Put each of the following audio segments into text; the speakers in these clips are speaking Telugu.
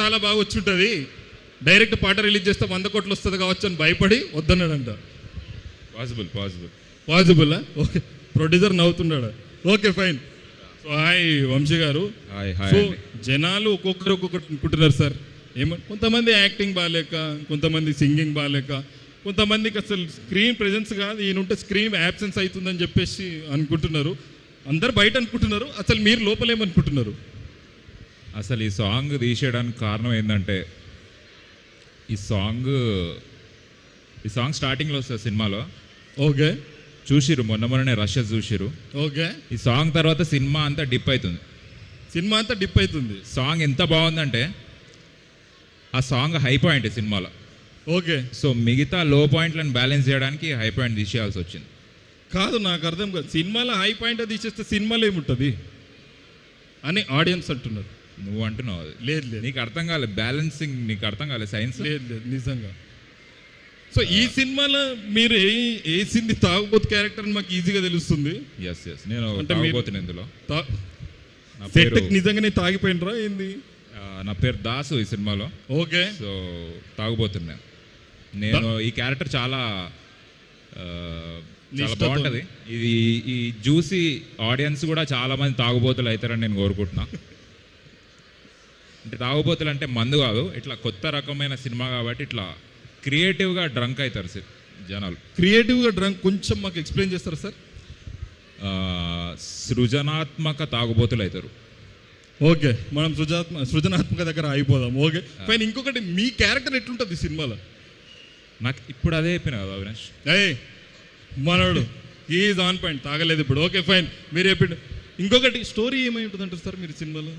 చాలా బాగా వచ్చి ఉంటుంది, డైరెక్ట్ పాట రిలీజ్ చేస్తే 100 కోట్లు వస్తుంది కావచ్చు అని భయపడి వద్దన్నాడంట. పాసిబుల్ ఓకే, ప్రొడ్యూసర్ నవ్వుతున్నాడు. Okay fine. So hi Vamsi garu. So జనాలు ఒక్కొక్కరు అనుకుంటున్నారు సార్, కొంతమంది యాక్టింగ్ బాగాలేక, కొంతమంది సింగింగ్ బాగాలేక, కొంతమందికి అసలు స్క్రీన్ ప్రెజెన్స్ కాదు, ఈయనుంటే స్క్రీన్ యాబ్సెన్స్ అవుతుందని చెప్పేసి అనుకుంటున్నారు. అందరు బయట అనుకుంటున్నారు, అసలు మీరు లోపలేమనుకుంటున్నారు? అసలు ఈ సాంగ్ తీసేయడానికి కారణం ఏంటంటే, ఈ సాంగ్ స్టార్టింగ్లో వస్తుంది సినిమాలో. ఓకే, చూసిరు మొన్ననే రష్యా చూసిరు. ఓకే, ఈ సాంగ్ తర్వాత సినిమా అంతా డిప్ అవుతుంది. సాంగ్ ఎంత బాగుందంటే ఆ సాంగ్ హై పాయింట్ సినిమాలో. ఓకే, సో మిగతా లో పాయింట్లను బ్యాలెన్స్ చేయడానికి హై పాయింట్ తీసేయాల్సి వచ్చింది. కాదు, నాకు అర్థం కాదు, సినిమాలో హై పాయింట్ తీసేస్తే సినిమాలో ఏముంటుంది అని ఆడియన్స్ అంటున్నారు. నువ్వు అంటున్నావు అది. లేదు, నీకు అర్థం కాలేదు, బ్యాలెన్సింగ్ నీకు అర్థం కాలేదు, సైన్స్. లేదు నిజంగా. సో ఈ సినిమాలో మీరు వేసింది తాగుబోతు క్యారెక్టర్ అని మాకు ఈజీగా తెలుస్తుంది. ఎస్ నేను తాగుబోతున్నా ఇందులో. నిజంగానే తాగిపోయినరా ఏంది? నా పేరు దాసు ఈ సినిమాలో. ఓకే, సో తాగుబోతున్నా నేను. ఈ క్యారెక్టర్ చాలా బాగుంటుంది. ఇది ఈ చూసి ఆడియన్స్ కూడా చాలా మంది తాగుబోతులు అవుతారని నేను కోరుకుంటున్నా. అంటే తాగుబోతులు అంటే మందు కాదు, ఇట్లా కొత్త రకమైన సినిమా కాబట్టి ఇట్లా క్రియేటివ్గా డ్రంక్ అవుతారు జనాలు. క్రియేటివ్గా డ్రంక్ కొంచెం మాకు ఎక్స్ప్లెయిన్ చేస్తారా సార్? సృజనాత్మక తాగుబోతులు అవుతారు. ఓకే, మనం సృజనాత్మక దగ్గర అయిపోదాం. Okay fine. ఇంకొకటి, మీ క్యారెక్టర్ ఎట్లుంటుంది సినిమాలో? నాకు ఇప్పుడు అదే చెప్పిన కదా అవినాష్. మనోడు ఈజ్ ఆన్ పాయింట్, తాగలేదు ఇప్పుడు. ఓకే ఫైన్, మీరు చెప్పిండు. ఇంకొకటి, స్టోరీ ఏమై ఉంటుంది అంటారు సార్ మీరు సినిమాలో?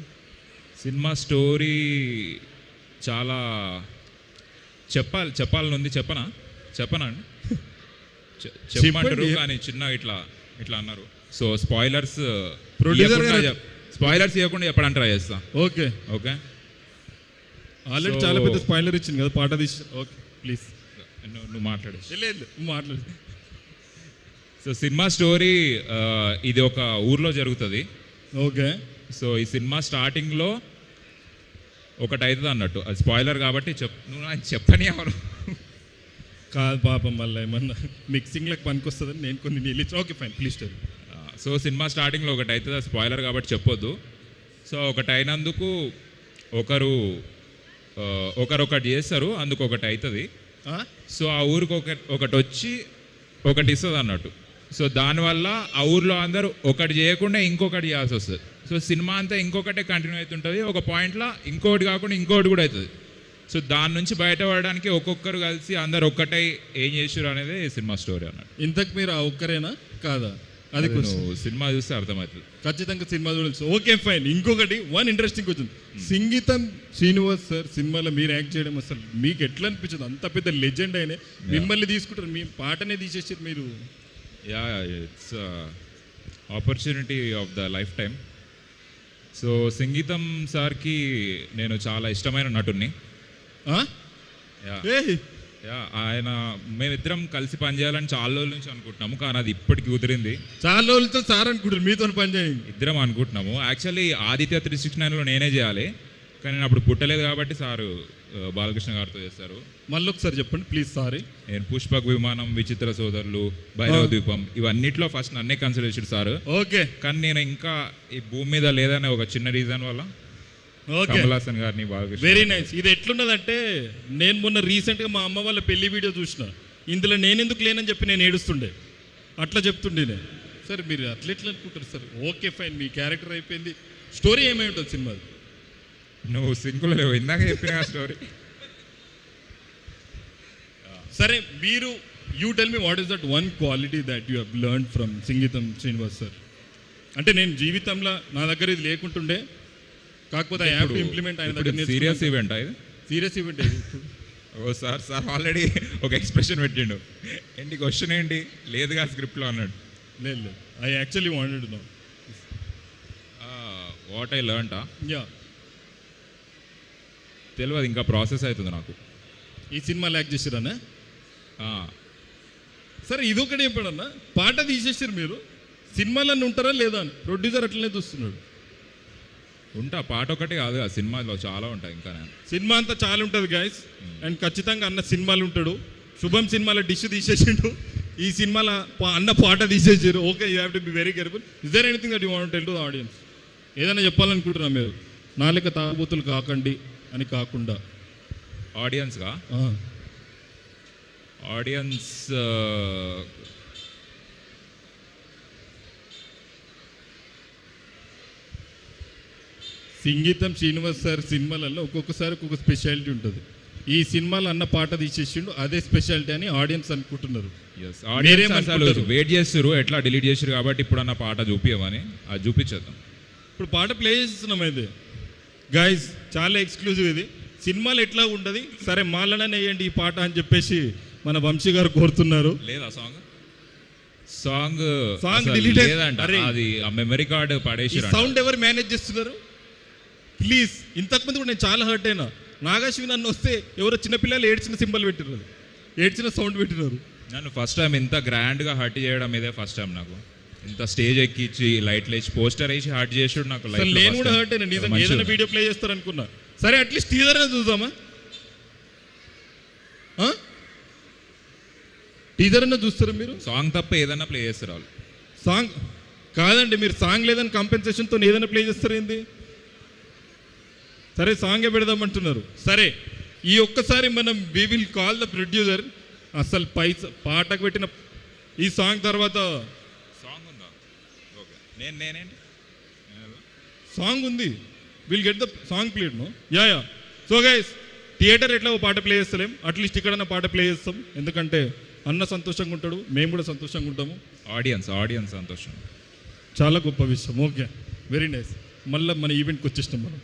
సినిమా స్టోరీ చాలా చెప్పాలని ఉంది. చెప్పనా అండి? చెప్పమంటారు కానీ చిన్న ఇట్లా అన్నారు. సో స్పాయిలర్స్ ఇవ్వకుండా చెప్పడానికి ట్రై చేస్తా. ఓకే, ఆల్రెడీ చాలా పెద్ద స్పాయిలర్ ఇచ్చింది కదా పాట తీసి. ఓకే ప్లీజ్ నువ్వు మాట్లాడు. సో సినిమా స్టోరీ ఇది ఒక ఊర్లో జరుగుతుంది. ఓకే, సో ఈ సినిమా స్టార్టింగ్లో ఒకటి అవుతుంది అన్నట్టు, అది స్పాయిలర్ కాబట్టి నువ్వు నాకు చెప్పని ఎవరు కాదు పాపం, మళ్ళీ ఏమన్నా మిక్సింగ్లకు పనికొస్తుందని నేను కొన్ని నీళ్ళు. Okay fine, please tell. So cinema స్టార్టింగ్లో ఒకటి అవుతుంది, అది స్పాయిలర్ కాబట్టి చెప్పొద్దు. సో ఒకటి అయినందుకు ఒకటి చేస్తారు, అందుకు ఒకటి అవుతుంది. సో ఆ ఊరికి ఒకటి వచ్చి ఒకటి ఇస్తుంది అన్నట్టు. సో దానివల్ల ఆ ఊర్లో అందరూ ఒకటి చేయకుండా ఇంకొకటి చేయాల్సి వస్తుంది. సో సినిమా అంతా ఇంకొకటే కంటిన్యూ అవుతుంటుంది. ఒక పాయింట్లో ఇంకోటి కాకుండా ఇంకోటి కూడా అవుతుంది. సో దాని నుంచి బయటపడడానికి ఒక్కొక్కరు కలిసి అందరు ఒక్కటై ఏం చేసారు అనేది సినిమా స్టోరీ అన్నట్టు. ఇంతకు మీరు ఆ ఒక్కరేనా కాదా? అది సినిమా చూస్తే అర్థమవుతుంది. ఖచ్చితంగా సినిమా చూడాలి. Okay fine. ఇంకొకటి ఇంట్రెస్టింగ్ వచ్చింది, సంగీతం శ్రీనివాస్ సార్ సినిమాలో మీరు యాక్ట్ చేయడం అసలు మీకు ఎట్లా అనిపించింది? అంత పెద్ద లెజెండ్ అయినా మిమ్మల్ని తీసుకుంటారు, మీ పాటనే తీసేసారు మీరు. It's opportunity of the life time. So సంగీతం సార్కి నేను చాలా ఇష్టమైన నటుడిని. ఆయన మేమిద్దరం కలిసి పనిచేయాలని చాలా రోజుల నుంచి అనుకుంటున్నాము, కానీ అది ఇప్పటికి కుదిరింది. చాలా రోజులతో సార్ అనుకుంటారు మీతో పనిచేయండి ఇద్దరం అనుకుంటున్నాము. యాక్చువల్లీ ఆదిత్య 369లో నేనే చేయాలి, కానీ నేను అప్పుడు పుట్టలేదు కాబట్టి సారు బాలకృష్ణ గారితో చేస్తారు. మళ్ళీ ఒకసారి చెప్పండి ప్లీజ్. సారీ, నేను పుష్పక్ విమానం, విచిత్ర సోదరులు, భైరవ ద్వీపం ఇవన్నిట్లో ఫస్ట్ నన్నే కన్సిడర్ చేశాడు సారు. ఓకే, కానీ నేను ఇంకా ఈ భూమి మీద లేదనే ఒక చిన్న రీజన్ వల్ల కమల్ హాసన్ గారిని బాలకృష్ణ. Very nice. ఇది ఎట్లున్నదంటే, నేను మొన్న రీసెంట్గా మా అమ్మ వాళ్ళ పెళ్లి వీడియో చూసిన, ఇందులో నేను ఎందుకు లేనని చెప్పి నేను ఏడుస్తుండే, అట్లా చెప్తుండే నేను. సరే మీరు అట్లా ఎట్లా అనుకుంటారు సార్? ఓకే ఫైన్, మీ క్యారెక్టర్ అయిపోయింది. స్టోరీ ఏమై ఉంటుంది సినిమాది? నువ్వు సింకులు లేవు, ఇందాక చెప్పిన స్టోరీ. సరే మీరు you tell me what is that one quality that you have learn from సంగీతం శ్రీనివాస్ సార్? అంటే నేను జీవితంలో నా దగ్గర ఇది లేకుంటుండే, కాకపోతే ఐ హ్యావ్ టు ఇంప్లిమెంట్. ఆయన దగ్గర సీరియస్ ఈవెంట్ ఇది, సీరియస్ ఈవెంట్. ఓ సార్ ఆల్రెడీ ఒక ఎక్స్ప్రెషన్ పెట్టిండు, ఏంటి క్వశ్చన్ ఏంటి లేదుగా స్క్రిప్ట్లో అన్నాడు. లేదు, I actually wanted to know what I learn. Yeah, తెలియదు, ఇంకా ప్రాసెస్ అవుతుంది నాకు. ఈ సినిమా యాక్ట్ చేసిరన్నా? సరే ఇదొకటి చెప్పాడన్నా, పాట తీసేసారు మీరు, సినిమాలన్నీ ఉంటారా లేదా అని ప్రొడ్యూసర్ అట్లనే చూస్తున్నాడు. ఉంటా, పాట ఒకటి కాదు ఆ సినిమాలో చాలా ఉంటాయి ఇంకా. నేను సినిమా అంతా చాలా ఉంటుంది గైస్. అండ్ ఖచ్చితంగా అన్న సినిమాలు ఉంటాడు. శుభం సినిమాలో డిష్ తీసేసిండు, ఈ సినిమాలో అన్న పాట తీసేసారు. Okay, you have to be very careful. Is there anything that you want tell to the audience? ఏదైనా చెప్పాలనుకుంటున్నా మీరు, నాలుక తాగుబోతులు కాకండి అని కాకుండా ఆడియన్స్గా ఆడియన్స్ సంగీతం శ్రీనివాస్ సార్ సినిమాలలో ఒక్కొక్కసారి ఒక్కొక్క స్పెషాలిటీ ఉంటుంది. ఈ సినిమాలో అన్న పాట తీసేసిండు, అదే స్పెషాలిటీ అని ఆడియన్స్ అనుకుంటున్నారు. అసలు వెయిట్ చేస్తారు, ఎట్లా డిలీట్ చేసారు కాబట్టి ఇప్పుడు అన్న పాట చూపించమని, అది చూపించేద్దాం. ఇప్పుడు పాట ప్లే చేస్తున్నాం. అయితే గైజ్ చాలా ఎక్స్క్లూజివ్ ఇది. సినిమాలు ఎట్లా ఉంటుంది, సరే మాలనే వేయండి ఈ పాట అని చెప్పేసి మన వంశీ గారు కోరుతున్నారు. లేదా సాంగ్ డిలీట్ లేదంట, అది ఆ మెమరీ కార్డు పడేసి. సౌండ్ ఎవరు మేనేజ్ చేస్తున్నారు ప్లీజ్? ఇంతకుముందు కూడా నేను చాలా హర్ట్ అయినా. నాగాశ్వి నన్ను వస్తే ఎవరో చిన్నపిల్లలు ఏడ్చిన సింబల్ పెట్టినారు, ఏడ్చిన సౌండ్ పెట్టినారు. నన్ను ఫస్ట్ టైం ఇంత గ్రాండ్గా హర్ట్ చేయడం ఇదే ఫస్ట్ టైం నాకు. ఇంత స్టేజ్ ఎక్కించి లైట్లు వేసి పోస్టర్ వేసి హర్ట్ చేసాడు నాకు. నేను కూడా హర్ట్ అయినా, నిజంగా ఏదైనా వీడియో ప్లే చేస్తారు అనుకున్నా. సరే అట్లీస్ట్ టీజర్ చూద్దామా? టీజర్ అన్నా చూస్తారు మీరు? సాంగ్ తప్ప ఏదైనా ప్లే చేస్తారు వాళ్ళు. సాంగ్ కాదండి, మీరు సాంగ్ లేదని కంపెన్సేషన్తో ఏదైనా ప్లే చేస్తారు ఏంది? సరే సాంగే పెడదామంటున్నారు. సరే ఈ ఒక్కసారి మనం we will call the producer. అసలు పాటకు పెట్టిన ఈ సాంగ్ తర్వాత సాంగ్ ఉందా? ఓకే, నేనేంటి సాంగ్ ఉంది, will get the song played no. Ya. So guys, theatre ఎట్లా ఓ పాట ప్లే చేస్తలేం, అట్లీస్ట్ ఇక్కడన్నా పాట ప్లే చేస్తాం. ఎందుకంటే అన్న సంతోషంగా ఉంటాడు, మేము కూడా సంతోషంగా ఉంటాము, ఆడియన్స్ సంతోషం. చాలా గొప్ప విషయం. Okay, very nice. మళ్ళీ మన ఈవెంట్కి వచ్చేస్తాం మనం.